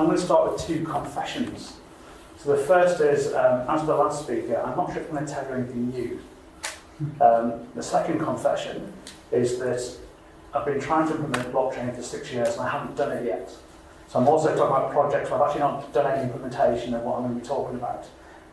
I'm going to start with two confessions. So the first is, as the last speaker, I'm not sure if I'm going to tell you anything new. The second confession is that I've been trying to implement blockchain for 6 years and I haven't done it yet. So I'm also talking about projects where I've actually not done any implementation of what I'm going to be talking about.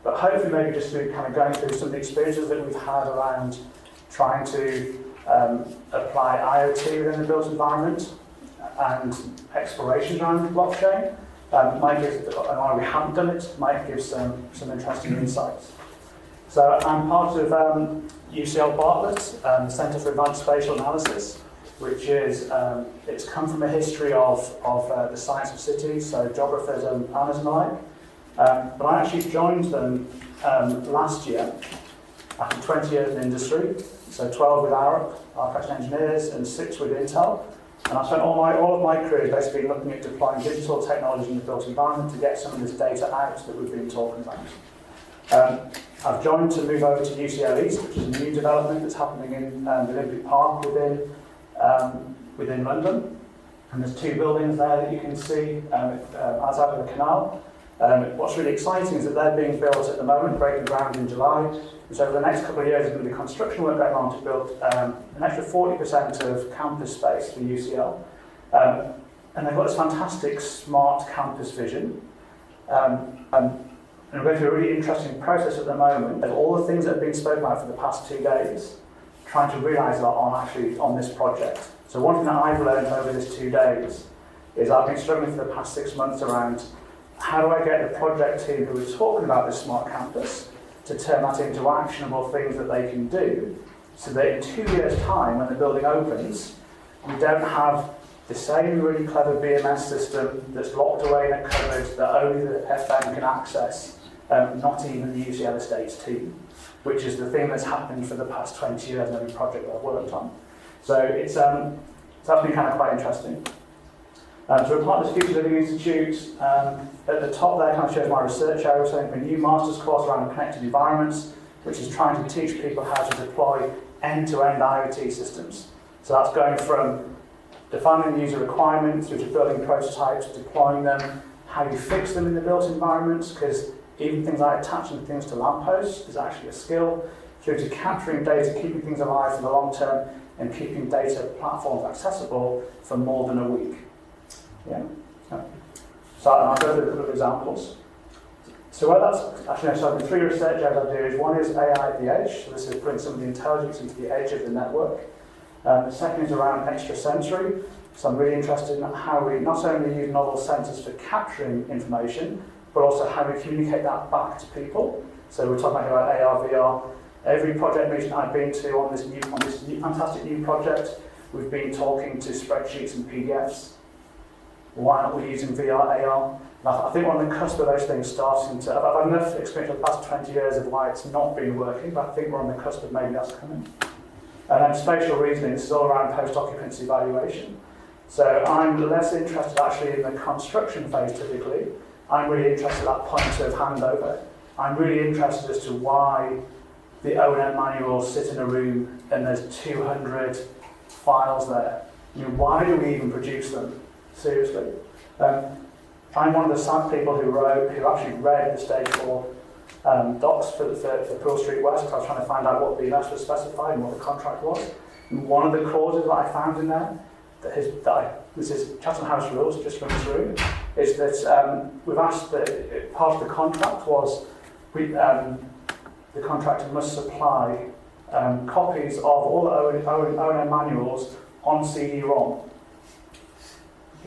But hopefully maybe just through kind of going through some of the experiences that we've had around trying to apply IoT within the built environment and explorations around the blockchain, might give, and why we haven't done it, might give some interesting insights. So I'm part of UCL Bartlett, the Centre for Advanced Spatial Analysis, which is, it's come from a history of the science of cities, so geographers and planners and the like. But I actually joined them last year, after 20 years in industry, so 12 with architects and engineers, and 6 with Intel. And I spent all of my career basically looking at deploying digital technology in the built environment to get some of this data out that we've been talking about. I've joined to move over to UCL East, which is a new development that's happening in the Olympic Park within London. And there's 2 buildings there that you can see outside of the canal. What's really exciting is that they're being built at the moment, breaking ground in July. And so over the next couple of years, there's going to be construction work going on to build an extra 40% of campus space for UCL. And they've got this fantastic smart campus vision. And we're going through a really interesting process at the moment of all the things that have been spoken about for the past 2 days, trying to realise that on this project. So one thing that I've learned over these 2 days is I've been struggling for the past 6 months around how do I get the project team who are talking about this smart campus to turn that into actionable things that they can do, so that in 2 years' time, when the building opens, we don't have the same really clever BMS system that's locked away in a cupboard that only the FM can access, not even the UCL Estates team, which is the thing that's happened for the past 20 years in every project that I've worked on. So that's been kind of quite interesting. So we're part of the Future Living Institute. At the top there kind of shows my research area, so a new master's course around connected environments, which is trying to teach people how to deploy end-to-end IoT systems. So that's going from defining the user requirements through to building prototypes, deploying them, how you fix them in the built environments, because even things like attaching things to lampposts is actually a skill, through to capturing data, keeping things alive for the long term, and keeping data platforms accessible for more than a week. Yeah. So I'll go through a couple of examples. So where that's actually, so the 3 research areas I do is one is AI at the edge. So this is putting some of the intelligence into the edge of the network. The second is around extrasensory. So I'm really interested in how we not only use novel sensors for capturing information, but also how we communicate that back to people. So we're talking about AR, VR. Every project meeting I've been to on this fantastic new project, we've been talking to spreadsheets and PDFs. Why aren't we using VR, AR? I think we're on the cusp of those things starting to... I've had enough experience for the past 20 years of why it's not been working, but I think we're on the cusp of maybe that's coming. And then spatial reasoning, this is all around post-occupancy valuation. So I'm less interested actually in the construction phase typically. I'm really interested at that point of handover. I'm really interested as to why the O&M manuals sit in a room and there's 200 files there. I mean, why do we even produce them? Seriously. I'm one of the sad people who actually read the Stage 4 docs for Pearl Street West, because I was trying to find out what BMS was specified and what the contract was. And one of the clauses that I found in there, this is Chatham House rules, just run through, is that we've asked that part of the contract was the contractor must supply copies of all the O&M manuals on CD-ROM.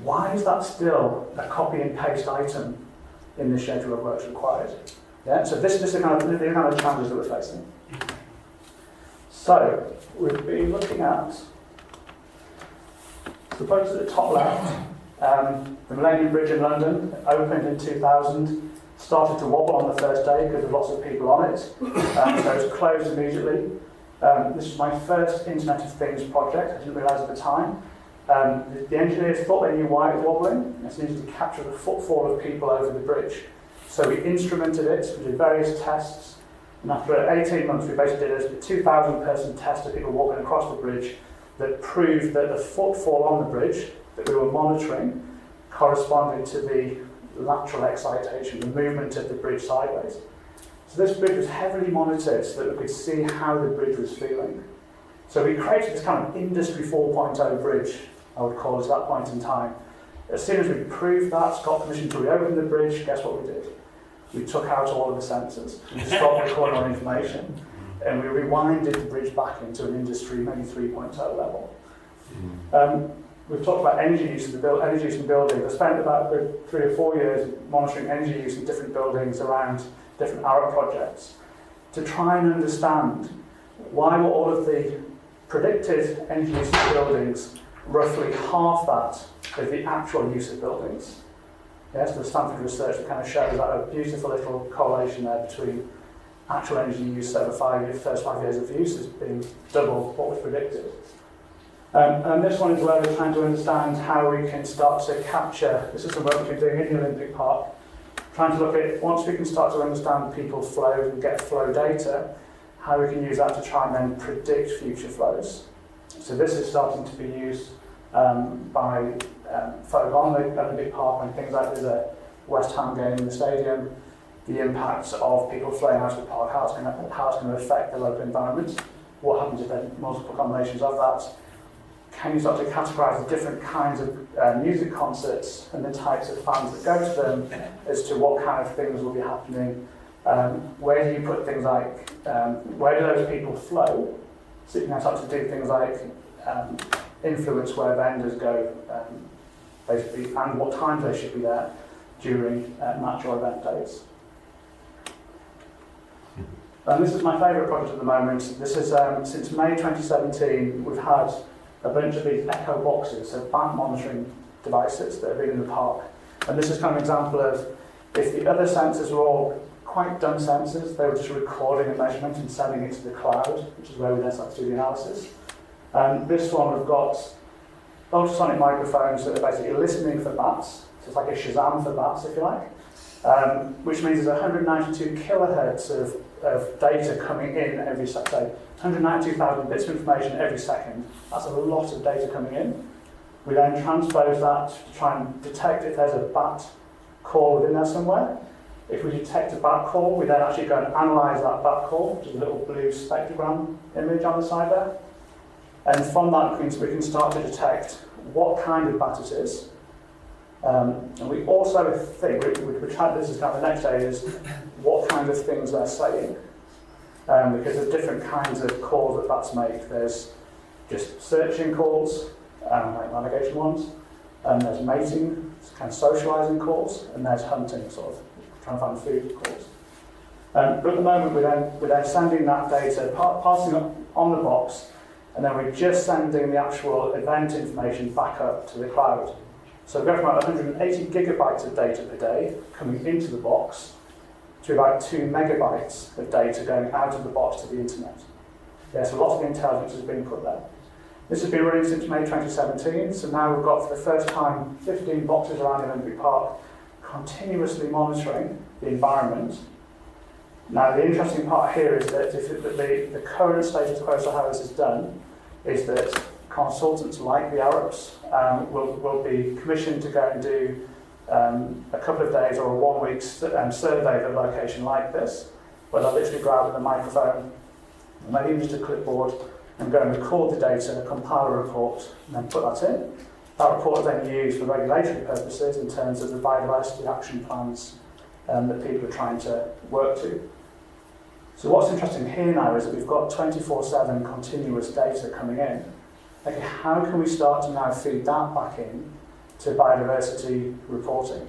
Why is that still a copy and paste item in the schedule of works required? Yeah, so this is the kind of challenges that we're facing. So we've been looking at the project at the top left. The Millennium Bridge in London opened in 2000, started to wobble on the first day because of lots of people on it. So it was closed immediately. This was my first Internet of Things project. I didn't realise at the time. The engineers thought they knew why it was wobbling. It needed to capture the footfall of people over the bridge. So we instrumented it, we did various tests, and after 18 months we basically did a 2,000-person test of people walking across the bridge that proved that the footfall on the bridge that we were monitoring corresponded to the lateral excitation, the movement of the bridge sideways. So this bridge was heavily monitored so that we could see how the bridge was feeling. So we created this kind of industry 4.0 bridge, I would call it at that point in time. As soon as we proved that, got permission to reopen the bridge, guess what we did? We took out all of the sensors, we stopped recording our information, and we rewinded the bridge back into an industry maybe 3.0 level. We've talked about energy use in buildings. I spent about 3 or 4 years monitoring energy use in different buildings around different Arab projects to try and understand why were all of the predicted energy use of buildings roughly half that of the actual use of buildings. Yes, the Stanford research that kind of shows that a beautiful little correlation there between actual energy use over first 5 years of use as being double what was predicted. And this one is where we're trying to understand how we can start to capture, this is some work we've been doing in the Olympic Park, trying to look at, once we can start to understand people's flow and get flow data, how we can use that to try and then predict future flows. So this is starting to be used by folk on the Olympic Park when things like there's a West Ham game in the stadium, the impacts of people flowing out of the park, how it's going to affect the local environment, what happens if there are multiple combinations of that. Can you start to categorise the different kinds of music concerts and the types of fans that go to them as to what kind of things will be happening? Where do you put things like, where do those people flow? So you can start to do things like influence where vendors go, basically, and what times they should be there during natural event days. And this is my favourite project at the moment. This is, since May 2017, we've had a bunch of these echo boxes, so bat monitoring devices that have been in the park. And this is kind of an example of, if the other sensors were all quite dumb sensors, they were just recording a measurement and sending it to the cloud, which is where we then start to do the analysis. This one, we've got ultrasonic microphones that are basically listening for bats, so it's like a Shazam for bats, if you like, which means there's 192 kilohertz of data coming in every second. 192,000 bits of information every second. That's a lot of data coming in. We then transpose that to try and detect if there's a bat call within there somewhere. If we detect a bat call, we then actually go and analyse that bat call, which is a little blue spectrogram image on the side there. And from that, we can start to detect what kind of bat it is. And we also think, we try, this is kind of the next area, is what kind of things they're saying. Because there's different kinds of calls that bats make. There's just searching calls, like navigation ones, and there's mating, kind of socialising calls, and there's hunting, sort of trying to find food calls. But at the moment, we're then sending that data, passing it on the box, and then we're just sending the actual event information back up to the cloud. So we go from about 180 gigabytes of data per day coming into the box to about 2 megabytes of data going out of the box to the internet. Yeah, so lots of intelligence has been put there. This has been running since May 2017, so now we've got for the first time 15 boxes around the Olympic Park continuously monitoring the environment. Now the interesting part here is that the current status quo, so how this is done, is that consultants like the Arabs will be commissioned to go and do a couple of days or a 1 week survey of a location like this, where they'll literally go out with a microphone, and maybe even just a clipboard, and go and record the data, compile a report, and then put that in. That report is then used for regulatory purposes in terms of the biodiversity action plans that people are trying to work to. So what's interesting here now is that we've got 24/7 continuous data coming in. Okay, how can we start to now feed that back in to biodiversity reporting?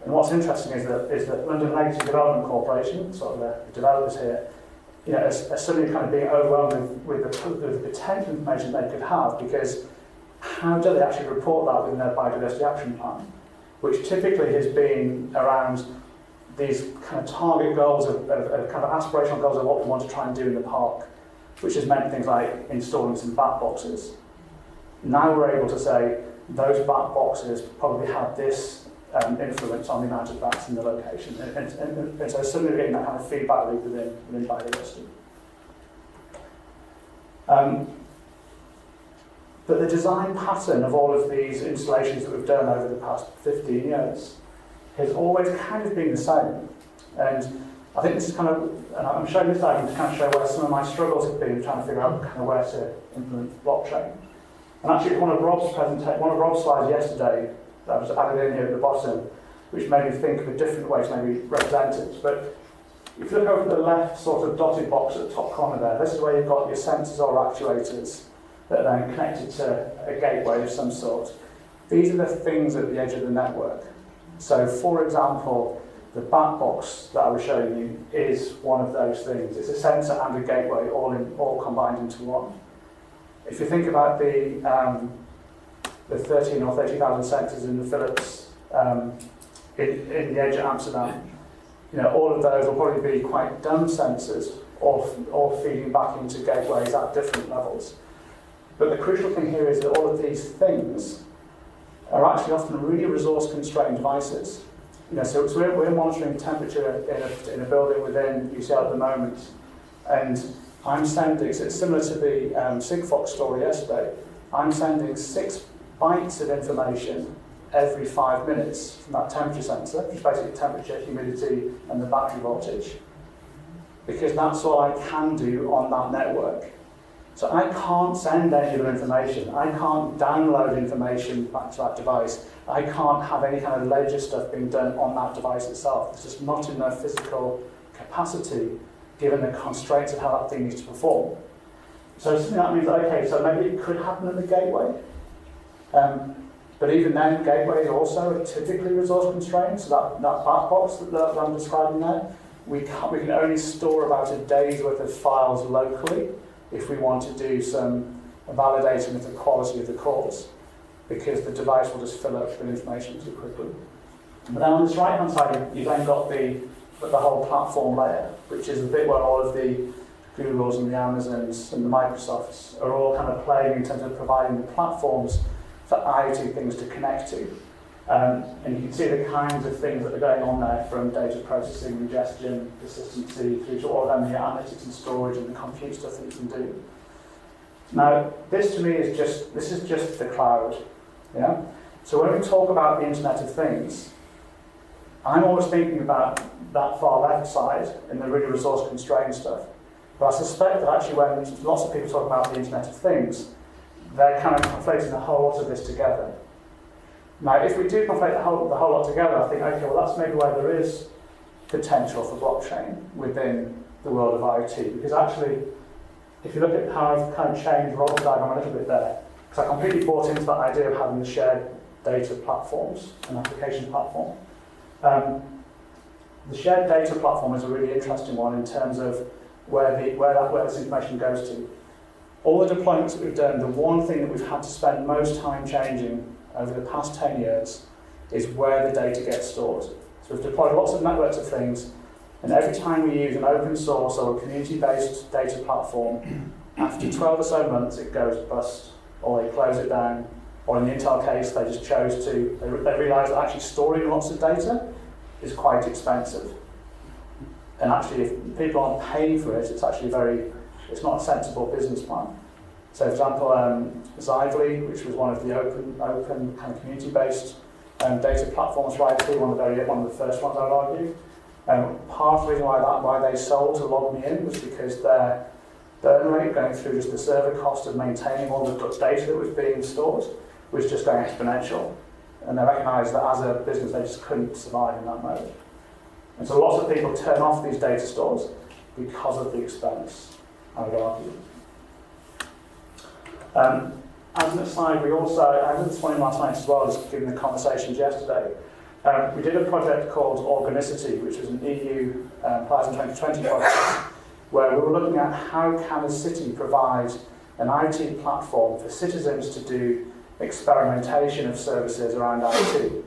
And what's interesting is that London Legacy Development Corporation, sort of the developers here, you know, are suddenly kind of being overwhelmed with the potential information they could have, because how do they actually report that within their biodiversity action plan, which typically has been around these kind of target goals of kind of aspirational goals of what we want to try and do in the park, which has meant things like installing some bat boxes. Now we're able to say those bat boxes probably have this influence on the amount of bats in the location, and so suddenly we're getting that kind of feedback loop within biodiversity. But the design pattern of all of these installations that we've done over the past 15 years has always kind of been the same. And I think this is kind of, and I'm showing this diagram to kind of show where some of my struggles have been trying to figure out kind of where to implement blockchain. And actually one of Rob's slides yesterday that was added in here at the bottom, which made me think of a different way to maybe represent it. But if you look over the left sort of dotted box at the top corner there, this is where you've got your sensors or actuators that are then connected to a gateway of some sort. These are the things at the edge of the network. So for example, the back box that I was showing you is one of those things. It's a sensor and a gateway all combined into one. If you think about the 13 or 30,000 sensors in the Philips in the edge of Amsterdam, all of those will probably be quite dumb sensors or feeding back into gateways at different levels. But the crucial thing here is that all of these things are actually often really resource-constrained devices. So we're monitoring temperature in a building within UCL at the moment, and I'm sending, so it's similar to the Sigfox story yesterday, I'm sending 6 bytes of information every 5 minutes from that temperature sensor, which is basically temperature, humidity, and the battery voltage, because that's all I can do on that network. So I can't send any other information. I can't download information back to that device. I can't have any kind of ledger stuff being done on that device itself. There's just not enough physical capacity given the constraints of how that thing needs to perform. So something that means, okay, so maybe it could happen at the gateway. But even then, gateways also are typically resource constrained. So that back box that I'm describing there, we can only store about a day's worth of files locally if we want to do some validating of the quality of the calls, because the device will just fill up with information too quickly. But then on this right-hand side, you've then got the whole platform layer, which is the bit where all of the Googles and the Amazons and the Microsofts are all kind of playing in terms of providing the platforms for IoT things to connect to. And you can see the kinds of things that are going on there, from data processing, ingestion, consistency, through to all of them, the analytics and storage and the compute stuff that you can do. Now, this to me is just the cloud. Yeah? So when we talk about the Internet of Things, I'm always thinking about that far left side in the really resource constrained stuff. But I suspect that actually when lots of people talk about the Internet of Things, they're kind of conflating a whole lot of this together. Now, if we do conflate the whole lot together, I think, okay, well, that's maybe where there is potential for blockchain within the world of IoT. Because actually, if you look at how I've kind of changed Rob's diagram a little bit there, because I completely bought into that idea of having the shared data platforms and application platform. The shared data platform is a really interesting one in terms of where this information goes to. All the deployments that we've done, the one thing that we've had to spend most time changing over the past 10 years is where the data gets stored. So we've deployed lots of networks of things, and every time we use an open source or a community-based data platform, after 12 or so months it goes bust, or they close it down, or in the Intel case they just chose to, they realised that actually storing lots of data is quite expensive. And actually if people aren't paying for it, it's actually it's not a sensible business plan. So for example, Zively, which was one of the open kind of community-based data platforms for IT, one of the first ones I would argue. Part of the reason why they sold to LogMeIn was because their burn rate going through just the server cost of maintaining all the data that was being stored was just going exponential. And they recognised that as a business they just couldn't survive in that mode. And so lots of people turn off these data stores because of the expense, I would argue. As an aside, we also, I did this one last night as well, just given the conversations yesterday, we did a project called Organicity, which was an EU Horizon 2020 project, where we were looking at how can a city provide an IT platform for citizens to do experimentation of services around IT.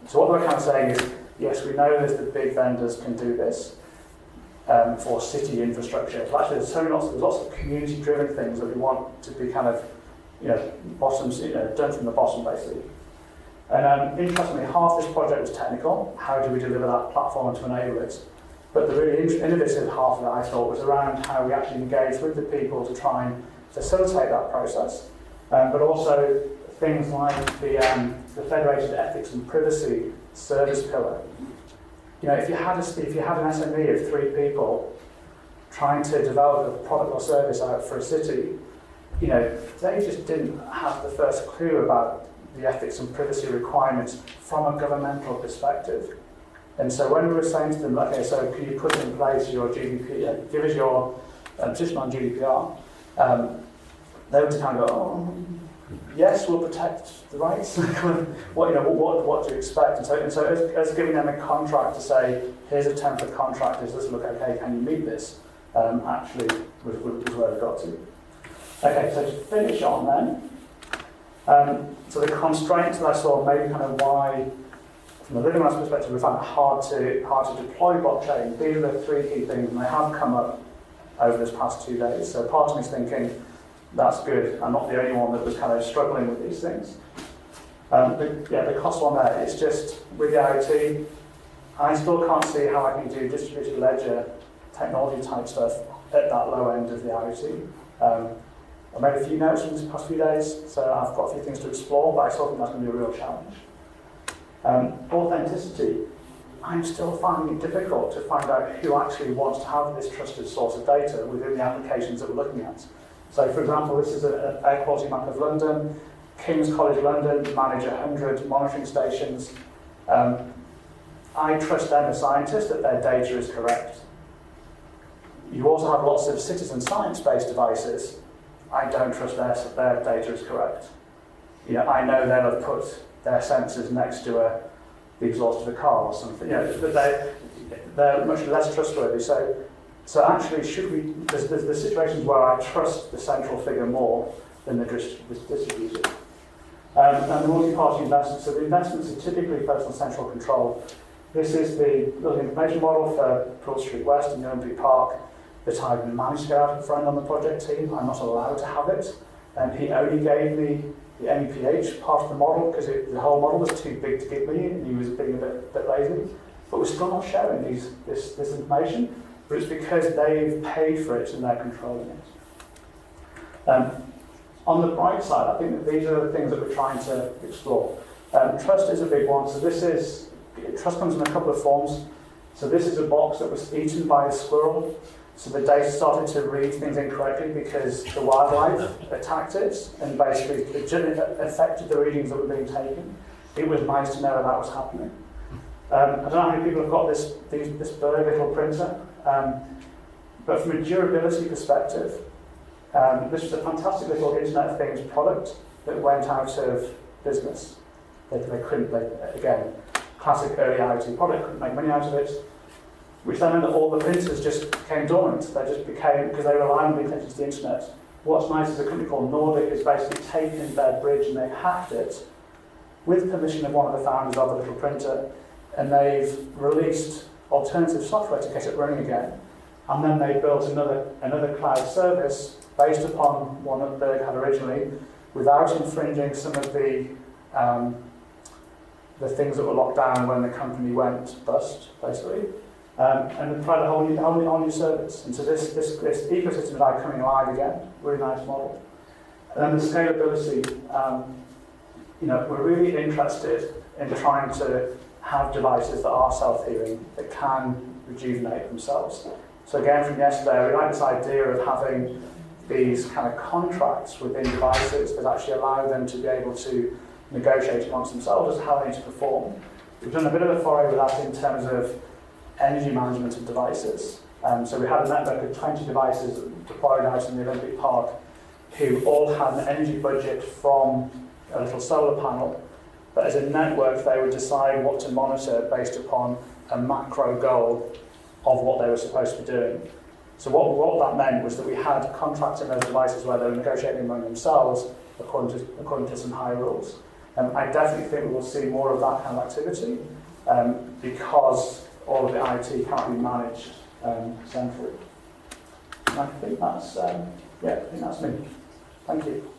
So what we're kind of saying is, yes, we know that the big vendors can do this for city infrastructure. But actually, there's lots of community-driven things that we want to be kind of, done from the bottom, basically. And interestingly, half this project was technical. How do we deliver that platform to enable it? But the really innovative half of it, I thought, was around how we actually engage with the people to try and facilitate that process. But also things like the federated ethics and privacy service pillar. You know, if you had an SME of 3 people trying to develop a product or service out for a city, you know, they just didn't have the first clue about the ethics and privacy requirements from a governmental perspective. And so when we were saying to them, okay, so can you put in place your GDPR, give us your position on GDPR, they would kind of go, oh, yes, we'll protect the rights. what do you expect? And so as giving them a contract to say, here's a template contract, does this look okay, can you meet this? Actually was where we got to. Okay, so to finish on then, so the constraints that I saw, maybe kind of why, from a living rights perspective, we found it hard to deploy blockchain. These are the 3 key things, and they have come up over this past 2 days. So part of me is thinking, that's good. I'm not the only one that was kind of struggling with these things. The cost one there is just, with the IoT, I still can't see how I can do distributed ledger technology type stuff at that low end of the IoT. I made a few notes in these past few days, so I've got a few things to explore, but I still think that's going to be a real challenge. Authenticity. I'm still finding it difficult to find out who actually wants to have this trusted source of data within the applications that we're looking at. So, for example, this is an air quality map of London. King's College London manage 100 monitoring stations. I trust them as scientists that their data is correct. You also have lots of citizen science-based devices. I don't trust their data is correct. You know, I know they'll have put their sensors next to the exhaust of a car or something. You know, but they're much less trustworthy. So actually, there's situations where I trust the central figure more than the distributed. And the multi-party investments. So the investments are typically focused on central control. This is the building information model for Pearl Street West and Olympic Park that I've managed to get out of front on the project team. I'm not allowed to have it. And he only gave me the MEPH part of the model because the whole model was too big to give me, and he was being a bit lazy. But we're still not sharing this information, but it's because they've paid for it and they're controlling it. On the bright side, I think that these are the things that we're trying to explore. Trust is a big one. So trust comes in a couple of forms. So this is a box that was eaten by a squirrel. So the data started to read things incorrectly because the wildlife attacked it and basically it affected the readings that were being taken. It was nice to know that was happening. I don't know how many people have got this Berg little printer, but from a durability perspective, this was a fantastic little Internet of Things product that went out of business. They couldn't, again, classic early IoT product, couldn't make money out of it, which then meant that all the printers just became dormant. They just became, because they rely on being connected to the internet. What's nice is a company called Nordic has basically taken their bridge and they hacked it with permission of one of the founders of the little printer, and they've released alternative software to get it running again. And then they built another cloud service based upon one that Berg had originally, without infringing some of the things that were locked down when the company went bust, basically. And they tried a whole new service. And so this ecosystem is now coming live again. Really nice model. And then the scalability. We're really interested in trying to have devices that are self-healing, that can rejuvenate themselves. So again, from yesterday, we like this idea of having these kind of contracts within devices that actually allow them to be able to negotiate amongst themselves as how they need to perform. We've done a bit of a foray with that in terms of energy management of devices. So we had a network of 20 devices deployed out in the Olympic Park who all had an energy budget from a little solar panel, but as a network they would decide what to monitor based upon a macro goal of what they were supposed to be doing. So what that meant was that we had contracts in those devices where they were negotiating among themselves according to some high rules. I definitely think we will see more of that kind of activity because all of the IT can't be managed centrally. And I think that's me. Thank you.